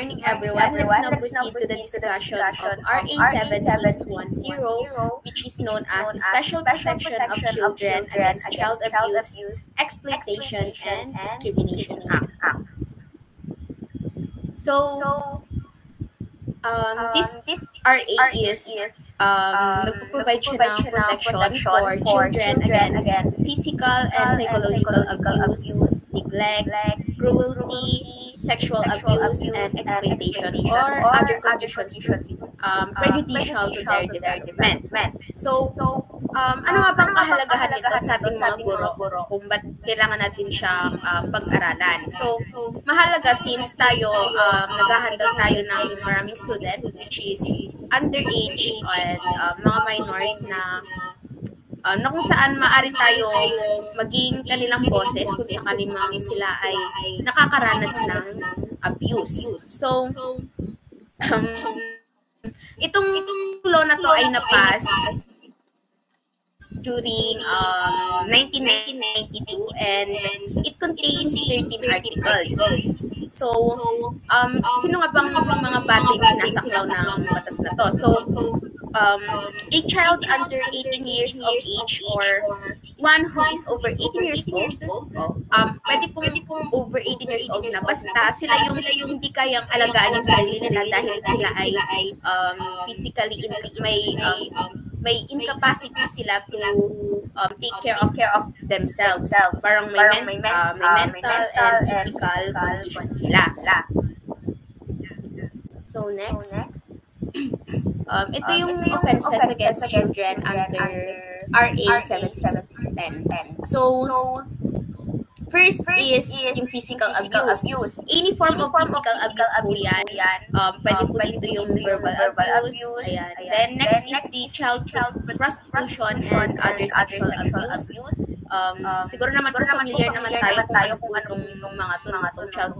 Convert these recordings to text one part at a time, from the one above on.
morning, everyone. Let's now proceed to the discussion of RA 7610, which is known as Special Protection of Children Against Child Abuse, Exploitation, and Discrimination Act. So, this RA is nagpo-provide siya ng protection for children against physical and psychological abuse, neglect, cruelty, sexual abuse, and exploitation, or other conditions prejudicial to their development. So, ano nga bang kahalagahan nito sa ating mga guro kung ba't kailangan natin siyang pag-aralan? So, mahalaga since tayo naghahandle tayo ng maraming student which is underage and mga minors na kung saan maaari tayo maging kanilang boses kung sakali mang sila ay nakakaranas ng abuse. So, itong law na to ay napas during 1992 and it contains 13 articles. So, sino nga bang mga bata yung sinasaklaw ng batas na to? So, a child under 18 years of age or one who is over 18 years old, pwede pong over 18 years old na basta sila yung hindi kayang alagaan yung sarili nila dahil sila ay physically may incapacity sila to take care of themselves. Parang may mental and physical condition sila. So next, ito yung offenses against children under RA 7610. So, first is yung physical abuse. Any form of physical abuse po yan. Pwede po dito yung verbal abuse. Ayan. Then next is the child prostitution and other sexual abuse. Siguro naman po familiar naman tayo kung ano po itong mga itong child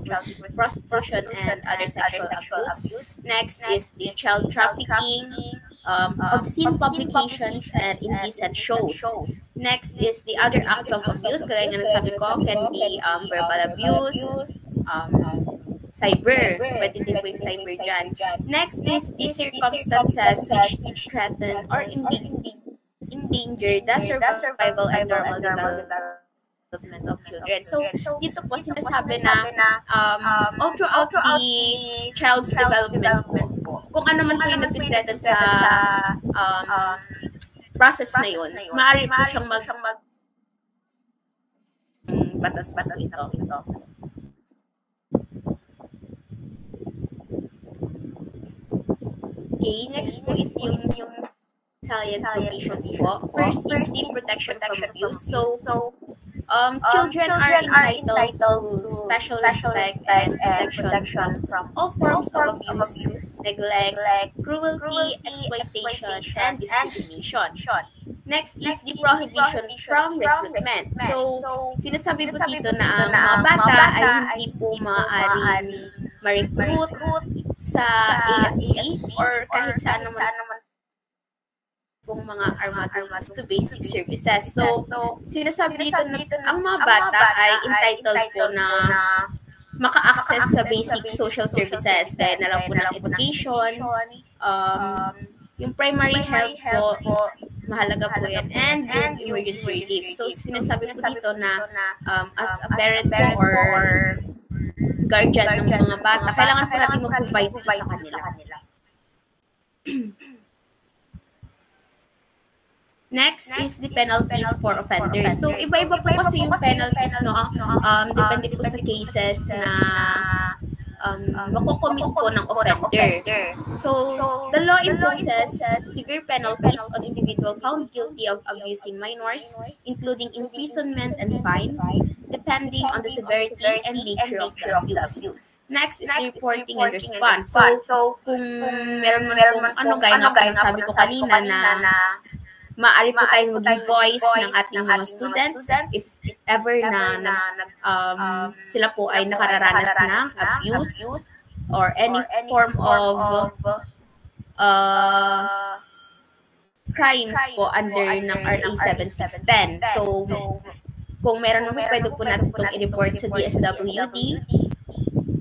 prostitution and other sexual abuse. Next is the child trafficking, obscene publications and indecent shows. Next is the other acts of abuse, kagaya nga nasabi ko, can be verbal abuse, cyber, pwede din po yung cyber dyan. Next is the circumstances which threaten or endanger the survival and normal development of children. So, dito po sinasabi na all throughout the child's development po, kung ano man po yung nag-threaten sa process na yun, maaari po siyang batas ito. Okay, next po is yung salient provisions po. First is the protection from abuse. So, children are entitled to special respect and protection from all forms of abuse, neglect, cruelty, exploitation, and discrimination. Next is the prohibition from recruitment. So, sinasabi po dito na ang mga bata ay hindi po maaaring ma-recruit sa AFP or kahit saan naman pong mga armas to basic services. So, sinasabi dito na ang mga bata ay entitled po na maka-access sa basic social services gaya na lang po ng education, yung primary health po, mahalaga po yan, and yung emergency relief. So, sinasabi po dito na as a parent po or guardian ng mga bata, kailangan po natin mag-provide po sa kanila. Next is the penalties for offenders. So, iba-iba po kasi yung penalties, no? Depende po sa cases na makukomit po ng offender. So, the law imposes severe penalties on individual found guilty of abusing minors, including imprisonment and fines, depending on the severity and nature of the abuse. Next is the reporting and response. So, kung meron man pong gaya nga sabi ko kanina na maaari po tayong maging voice ng ating mga students if ever na sila po ay nakararanas ng abuse or any form of crimes po under ng RA 7610. So, kung meron mo, pwede po natin itong i-report sa DSWD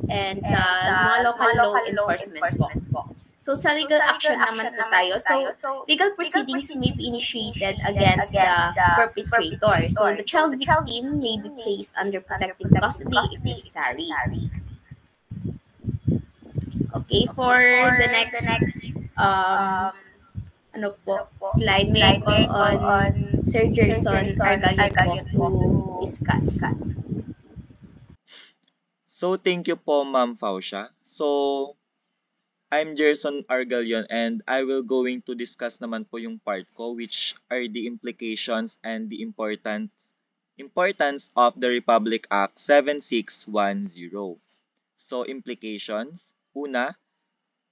and sa mga local law enforcement po. So, sa legal action naman po tayo. So, legal proceedings may be initiated against the perpetrator. So, the child victim may be placed under protective custody if necessary. Okay, for the next slide, may I call on Sir Gerson Argalion po to discuss. So, thank you po, Ma'am Fausha. So, I'm Gerson Argalion and I will going to discuss naman po yung part ko which are the implications and the importance of the Republic Act 7610. So, implications. Una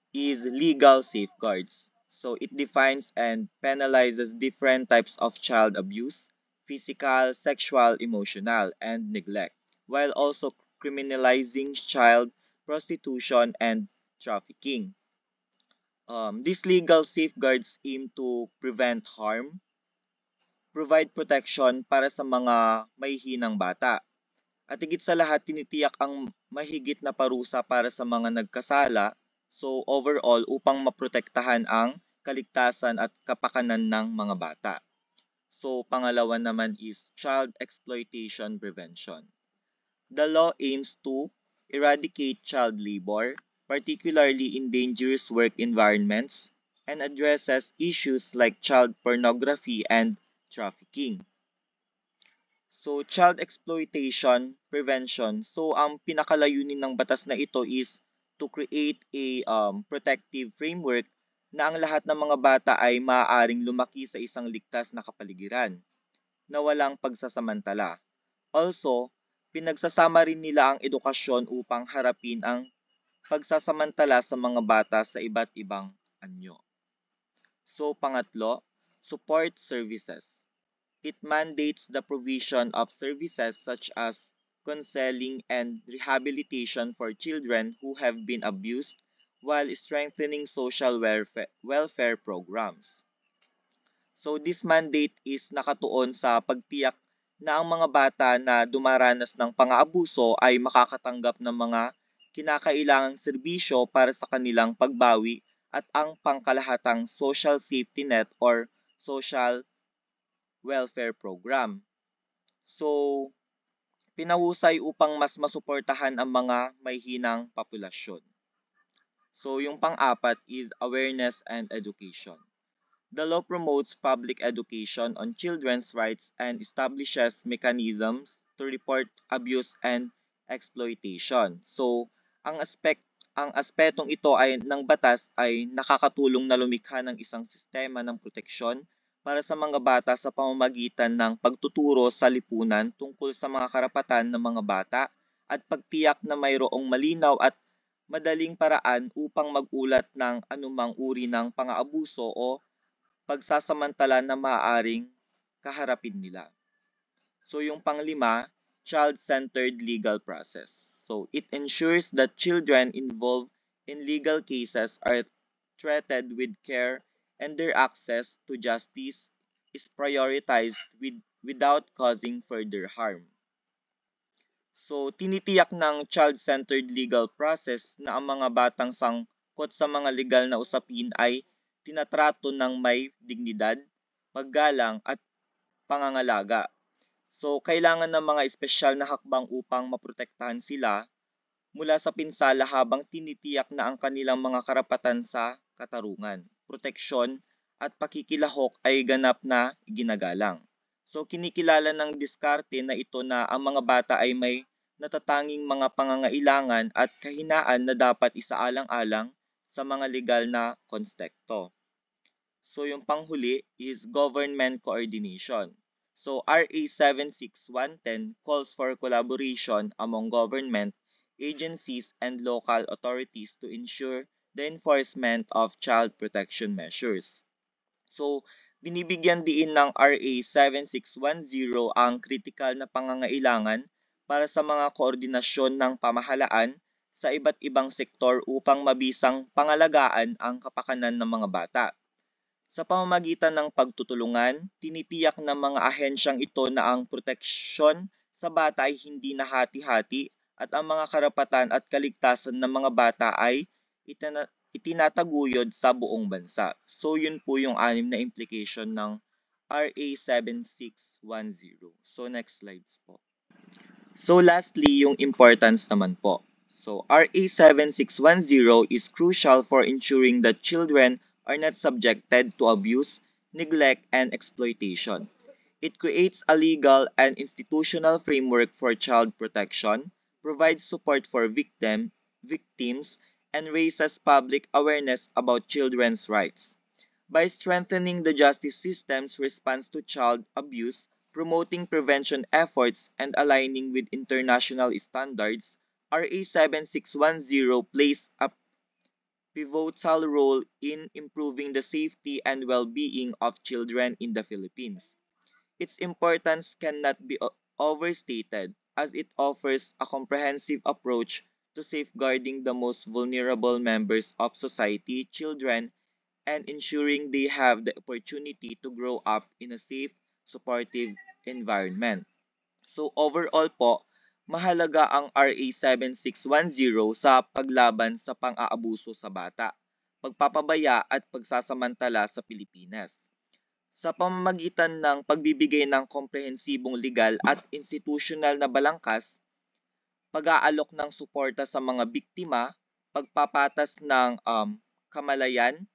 is legal safeguards. So, it defines and penalizes different types of child abuse, physical, sexual, emotional, and neglect, while also criminalizing child prostitution and trafficking. These legal safeguards aim to prevent harm, provide protection para sa mga mahihinang bata, at higit sa lahat tinitiyak ang mahigit na parusa para sa mga nagkasala, so overall upang maprotektahan ang kaligtasan at kapakanan ng mga bata. So pangalawa naman is child exploitation prevention. The law aims to eradicate child labor, particularly in dangerous work environments, and addresses issues like child pornography and trafficking. So, child exploitation prevention. So, ang pinakalayunin ng batas na ito is to create a protective framework na ang lahat ng mga bata ay maaaring lumaki sa isang ligtas na kapaligiran na walang pagsasamantala. Also, pinagsasama rin nila ang edukasyon upang harapin ang pagsasamantala sa mga bata sa iba't ibang anyo. So, pangatlo, support services. It mandates the provision of services such as counseling and rehabilitation for children who have been abused while strengthening social welfare programs. So this mandate is nakatuon sa pagtiyak na ang mga bata na dumaranas ng pang-aabuso ay makakatanggap ng mga kinakailangang serbisyo para sa kanilang pagbawi at ang pangkalahatang social safety net or social welfare program. So, pinahusay upang mas masuportahan ang mga may hinang populasyon. So, yung pang-apat is awareness and education. The law promotes public education on children's rights and establishes mechanisms to report abuse and exploitation. So, ang aspetong ito ay ng batas ay nakakatulong na lumikha ng isang sistema ng proteksyon para sa mga bata sa pamamagitan ng pagtuturo sa lipunan tungkol sa mga karapatan ng mga bata at pagtiyak na mayroong malinaw at madaling paraan upang magulat ng anumang uri ng pang-aabuso o pagsasamantala na maaaring kaharapin nila. So yung panglima, child-centered legal process. So it ensures that children involved in legal cases are treated with care and their access to justice is prioritized without causing further harm. So, tinitiyak ng child-centered legal process na ang mga batang sangkot sa mga legal na usapin ay tinatrato ng may dignidad, paggalang at pangangalaga. So, kailangan ng mga espesyal na hakbang upang maprotektahan sila mula sa pinsala habang tinitiyak na ang kanilang mga karapatan sa katarungan, proteksyon at pakikilahok ay ganap na ginagalang. So kinikilala ng diskarte na ito na ang mga bata ay may natatanging mga pangangailangan at kahinaan na dapat isaalang-alang sa mga legal na konteksto. So yung panghuli is government coordination. So RA 76110 calls for collaboration among government agencies and local authorities to ensure the enforcement of child protection measures. So, binibigyan diin ng RA 7610 ang kritikal na pangangailangan para sa mga koordinasyon ng pamahalaan sa iba't ibang sektor upang mabisang pangalagaan ang kapakanan ng mga bata. Sa pamamagitan ng pagtutulungan, tinitiyak ng mga ahensyang ito na ang proteksyon sa bata ay hindi nahati-hati at ang mga karapatan at kaligtasan ng mga bata ay itinataguyod sa buong bansa. So yun po yung anim na implication ng RA 7610. So next slides po. So lastly, yung importance naman po. So RA 7610 is crucial for ensuring that children are not subjected to abuse, neglect, and exploitation. It creates a legal and institutional framework for child protection, provides support for victims, and raises public awareness about children's rights. By strengthening the justice system's response to child abuse, promoting prevention efforts, and aligning with international standards, RA 7610 plays a pivotal role in improving the safety and well-being of children in the Philippines. Its importance cannot be overstated as it offers a comprehensive approach to safeguarding the most vulnerable members of society, children, and ensuring they have the opportunity to grow up in a safe, supportive environment. So overall po, mahalaga ang RA 7610 sa paglaban sa pang-aabuso sa bata, pagpapabaya at pagsasamantala sa Pilipinas. Sa pamamagitan ng pagbibigay ng komprehensibong legal at institusyonal na balangkas, pag-aalok ng suporta sa mga biktima, pagpapatas ng kamalayan,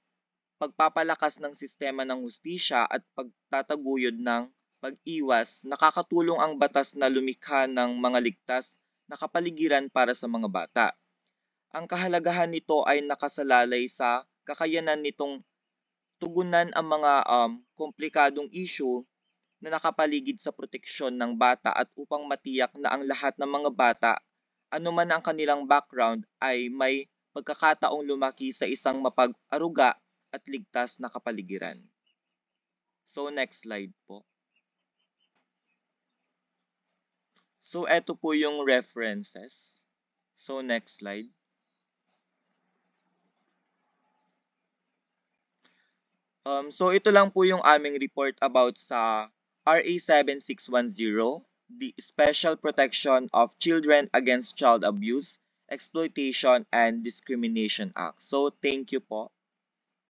pagpapalakas ng sistema ng hustisya at pagtataguyod ng pag-iwas, nakakatulong ang batas na lumikha ng mga ligtas na kapaligiran para sa mga bata. Ang kahalagahan nito ay nakasalalay sa kakayanan nitong tugunan ang mga komplikadong issue na nakapaligid sa proteksyon ng bata at upang matiyak na ang lahat ng mga bata, anuman ang kanilang background, ay may pagkakataong lumaki sa isang mapag-aruga at ligtas na kapaligiran. So next slide po. So eto po yung references. So next slide. So ito lang po yung aming report about sa RA 7610, the Special Protection of Children Against Child Abuse, Exploitation, and Discrimination Act. So thank you po.